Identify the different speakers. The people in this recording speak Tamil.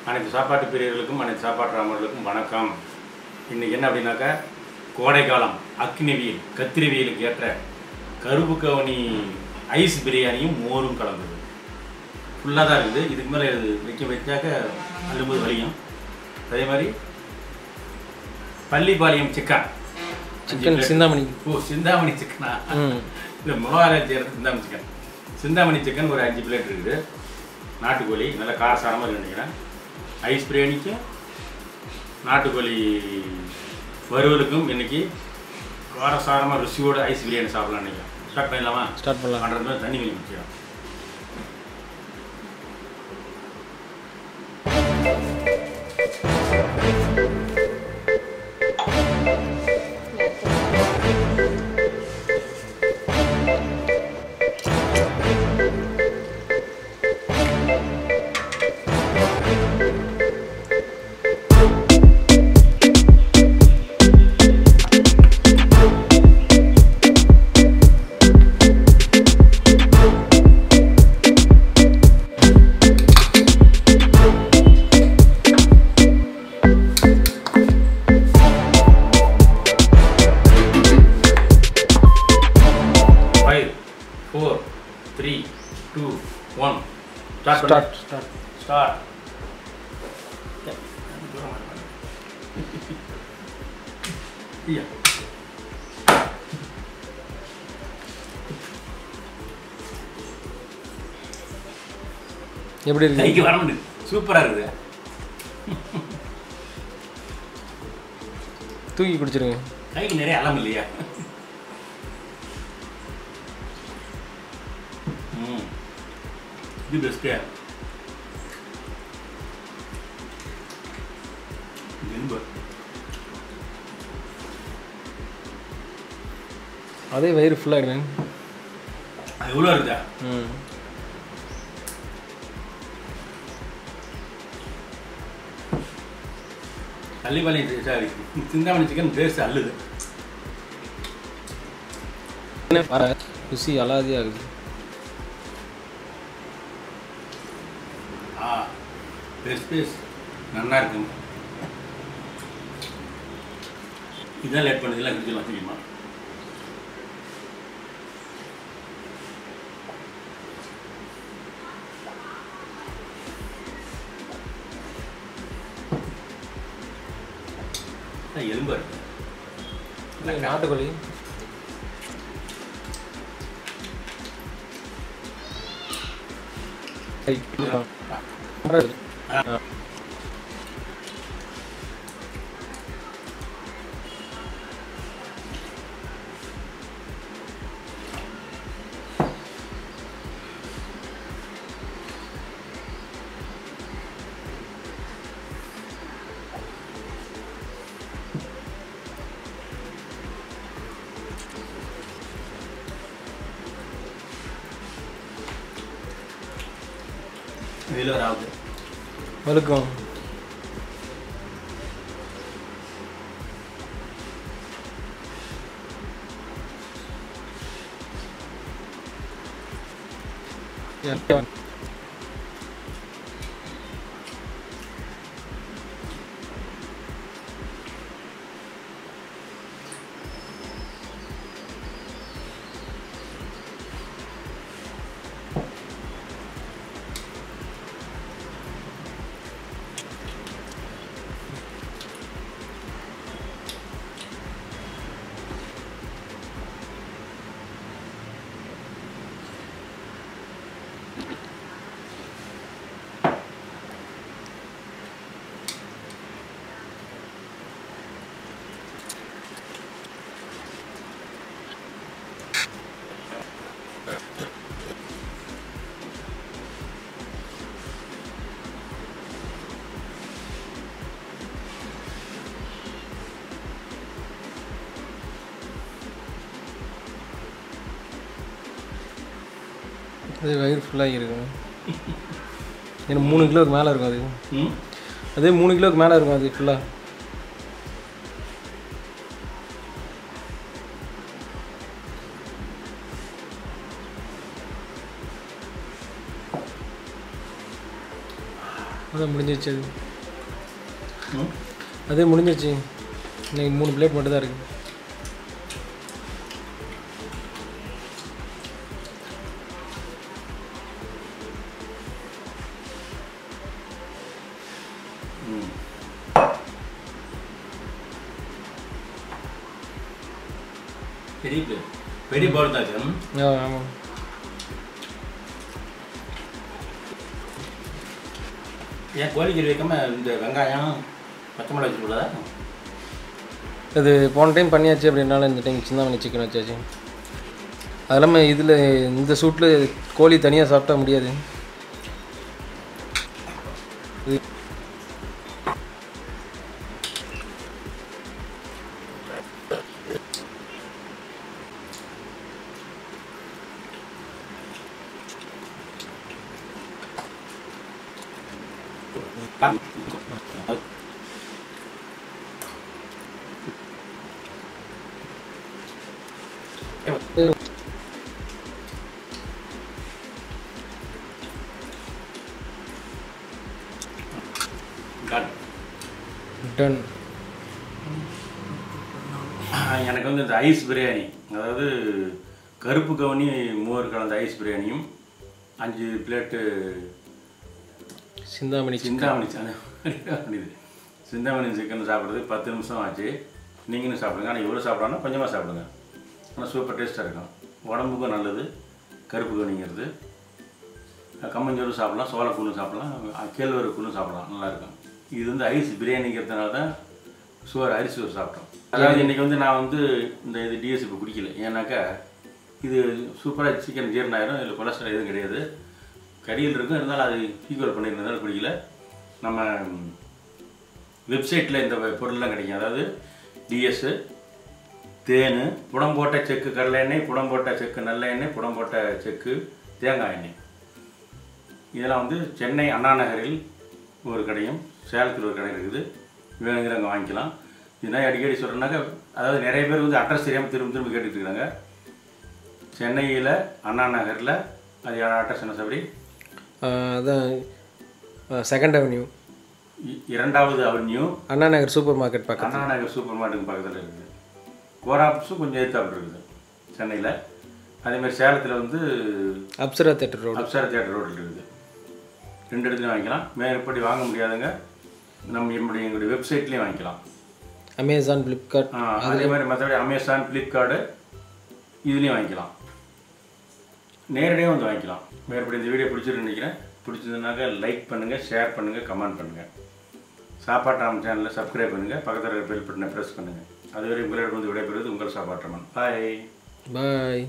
Speaker 1: அனைத்து சாப்பாட்டு பிரியர்களுக்கும் அனைத்து சாப்பாட்டு ராமர்களுக்கும் வணக்கம். இன்றைக்கி என்ன அப்படின்னாக்கா, கோடை காலம் அக்னி வெயில் கத்திரி வெயிலுக்கு ஏற்ற கருப்பு கவனி ஐஸ் பிரியாணியும் மோரும் கலந்தது. ஃபுல்லாக தான் இருக்குது. இதுக்கு மேலே வச்சாக்க அள்ளும்போது வலியும். அதே மாதிரி பள்ளிப்பாளையம் சிக்கன்
Speaker 2: சிந்தாமணி.
Speaker 1: சிந்தாமணி சிக்கனா இல்லை, மிளகாய் செய்கிறது சிந்தாமணி சிக்கன். சிந்தாமணி சிக்கன் ஒரு 5 பிளேட் இருக்குது. நாட்டுக்கோழி நல்லா காரசாரமாக நினைக்கிறேன். ஐஸ் பிரியாணிக்கும் நாட்டுக்கோழி வறுவலுக்கும் இன்றைக்கி காரசாரமாக ருசியோடு ஐஸ் பிரியாணி சாப்பிடலாம் நினைக்கிறேன். ஸ்டார்ட் பண்ணலாமா?
Speaker 2: ஸ்டார்ட் பண்ணலாம்.
Speaker 1: பண்ணுறது தண்ணி கொஞ்சம் முக்கியம். Start. Yeah.
Speaker 2: எப்படி இருக்கு?
Speaker 1: கைக்கு வரணும். சூப்பரா இருக்குது.
Speaker 2: தூக்கி குடிச்சிருங்க.
Speaker 1: கைக்கு நிறைய அலம் இல்லையா? இது பெஸ்ட்டு.
Speaker 2: அதே வயிறு ஃபுல்லாகிடுவேன்.
Speaker 1: எவ்வளோ இருக்குதா? Pallipalayam sorry Chinthamani chicken taste அல்லுது.
Speaker 2: வர ருசி அலாதியாக ஆகுது.
Speaker 1: ஸ்பேஸ் நல்லா இருக்கும். இதான் லேட் பண்ணதெல்லாம் கிடச்சிடலாம் தெரியுமா? எலும்பு இருக்கு.
Speaker 2: நாட்டுக்கோழி
Speaker 1: இதில் வராது
Speaker 2: வலுக்கும். அது வயிறு ஃபுல்லாகி இருக்கும். ஏன்னா 3 கிலோவுக்கு மேலே இருக்கும். அதே 3 கிலோவுக்கு மேலே இருக்கும் அது ஃபுல்லாக. அதான் முடிஞ்சிச்சு அதே முடிஞ்சிச்சு. இன்னைக்கு 3 பிளேட் மட்டும் தான் இருக்குது.
Speaker 1: பெரிய பவுல் தான் சார்.
Speaker 2: ஆமாம்.
Speaker 1: ஏன் கோழிக்கறி வைக்காம இந்த வெங்காயம் பச்சை மிளகாய் வச்சுக்கூடாதா?
Speaker 2: அது போன டைம் பண்ணியாச்சு, அப்படின்னால இந்த டைம் சிந்தாமணி சிக்கன் வச்சாச்சு. அது இல்லாமல் இதில் இந்த சூட்டில் கோழி தனியாக சாப்பிட்டா முடியாது. டன்.
Speaker 1: எனக்கு வந்து இந்த ஐஸ் பிரியாணி, அதாவது கருப்பு கவுனி மோர் கலந்த ஐஸ் பிரியாணியும் 5 பிளேட்டு
Speaker 2: சிந்தாமணி
Speaker 1: சிந்தாமணி சிக்கன் சாப்பிட்றது 10 நிமிஷம் ஆச்சு. நீங்களும் சாப்பிடுங்க. ஆனால் இவ்வளோ சாப்பிடாமல் கொஞ்சமாக சாப்பிடுங்க. ஆனால் சூப்பர் டேஸ்ட்டாக இருக்கும். உடம்புக்கும் நல்லது கருப்பு கவுனிங்கிறது. கம்மஞ்சோறு சாப்பிட்லாம், சோளக்கூழும் சாப்பிட்லாம், கேழ்வரகு கூழும் சாப்பிட்லாம், நல்லாயிருக்கும். இது வந்து ஐஸ் பிரியாணிங்கிறதுனால தான் அரிசி சோறு சாப்பிட்டோம். அதாவது இன்றைக்கி வந்து நான் வந்து இந்த இது டிஎஸ் இப்போ குடிக்கல. ஏன்னாக்கா இது சூப்பராக சிக்கன் ஜீரணம் ஆயிரும். இதில் கொலஸ்ட்ரால் எதுவும் கிடையாது. கறியில் இருக்கும், இருந்தாலும் அது ஈக்குவல் பண்ணியிருந்ததால குடிக்கல. நம்ம வெப்சைட்டில் இந்த பொருள்லாம் கிடைக்கும். அதாவது டிஎஸ்ஸு, தேன், புடம் போட்ட செக்கு கடலை எண்ணெய், புடம் போட்ட செக்கு நல்ல எண்ணெய், புடம் போட்ட செக்கு தேங்காய் எண்ணெய். இதெல்லாம் வந்து சென்னை அண்ணா நகரில் ஒரு கடையும் சேலத்தில் ஒரு கடை இருக்குது. வேணுங்கிறவங்க வாங்கிக்கலாம். இதுனா அடிக்கடி சொல்கிறேன்னாக்கா, அதாவது நிறைய பேர் வந்து அட்ரஸ் தெரியாமல் திரும்ப கேட்டுட்டு இருக்காங்க. சென்னையில் அண்ணா நகரில் அது அட்ரஸ் என்ன சாப்பிடி?
Speaker 2: அதான் 2nd அவென்யூ,
Speaker 1: 2வது avenue,
Speaker 2: Anna Nagar super market பக்கத்தில்.
Speaker 1: அண்ணா நகர் சூப்பர் மார்க்கெட் பக்கத்தில் இருக்குது. கோராப்ஸும் கொஞ்சம் எதிர்த்தாப்பிட்டு இருக்குது சென்னையில். அதேமாதிரி சேலத்தில் வந்து
Speaker 2: Apsara theatre road,
Speaker 1: Apsara theatre ரோடில் இருக்குது. 2 இடத்துலையும் வாங்கிக்கலாம். மேற்படி வாங்க முடியாதுங்க, எங்களுடைய வெப்சைட்லேயும் வாங்கிக்கலாம்.
Speaker 2: அமேசான், ஃப்ளிப்கார்ட்,
Speaker 1: அதே மாதிரி மற்றபடி அமேசான், ஃப்ளிப்கார்டு இதுலேயும் வாங்கிக்கலாம். நேரடியாக வந்து வாங்கிக்கலாம். மேற்படி இந்த வீடியோ பிடிச்சிருக்கு நினைக்கிறேன். பிடிச்சதுனாக்கா லைக் பண்ணுங்கள், ஷேர் பண்ணுங்கள், கமெண்ட் பண்ணுங்கள். சாப்பாட்டு சேனலில் சப்ஸ்கிரைப் பண்ணுங்கள், பக்கத்தில் இருக்கிற பெல் பட்டனை ப்ரெஸ் பண்ணுங்கள். அதுவரை உங்களிடம் வந்து விடைபெறுவது உங்கள் சாப்பாட்டு. பாய்.